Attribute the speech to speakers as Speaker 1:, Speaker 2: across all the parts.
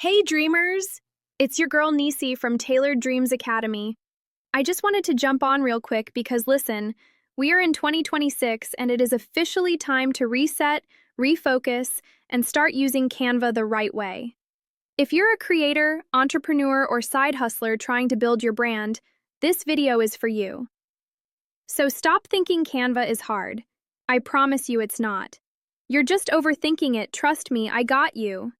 Speaker 1: Hey dreamers! It's your girl Nisi from Tailored Dreams Academy. I just wanted to jump on real quick because listen, we are in 2026 and it is officially time to reset, refocus, and start using Canva the right way. If you're a creator, entrepreneur, or side hustler trying to build your brand, this video is for you. So stop thinking Canva is hard. I promise you it's not. You're just overthinking it, trust me, I got you.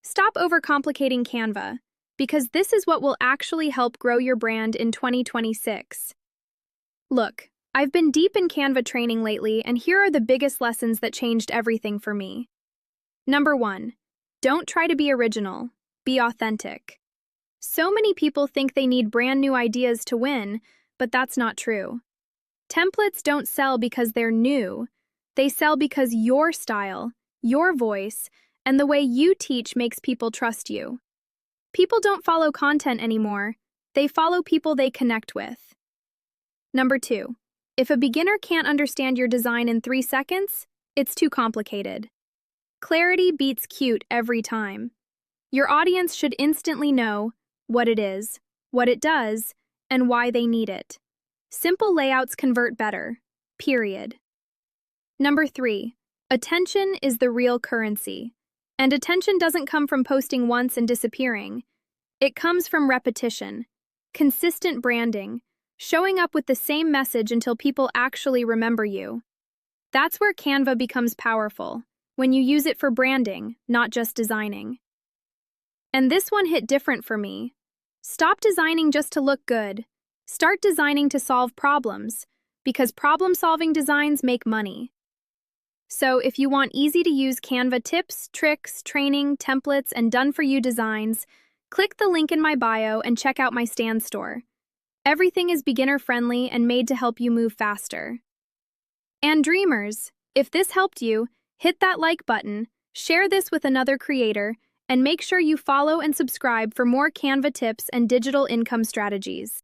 Speaker 1: Stop overcomplicating Canva, because this is what will actually help grow your brand in 2026. Look, I've been deep in Canva training lately, and here are the biggest lessons that changed everything for me. Number 1. Don't try to be original. Be authentic. So many people think they need brand new ideas to win, but that's not true. Templates don't sell because they're new. They sell because your style, your voice, and the way you teach makes people trust you. People don't follow content anymore. They follow people they connect with. Number 2. If a beginner can't understand your design in 3 seconds, it's too complicated. Clarity beats cute every time. Your audience should instantly know what it is, what it does, and why they need it. Simple layouts convert better. Period. Number 3. Attention is the real currency. And attention doesn't come from posting once and disappearing. It comes from repetition, consistent branding, showing up with the same message until people actually remember you. That's where Canva becomes powerful, when you use it for branding, not just designing. And this one hit different for me. Stop designing just to look good. Start designing to solve problems, because problem-solving designs make money. So if you want easy-to-use Canva tips, tricks, training, templates, and done-for-you designs, click the link in my bio and check out my Stand store. Everything is beginner-friendly and made to help you move faster. And dreamers, if this helped you, hit that like button, share this with another creator, and make sure you follow and subscribe for more Canva tips and digital income strategies.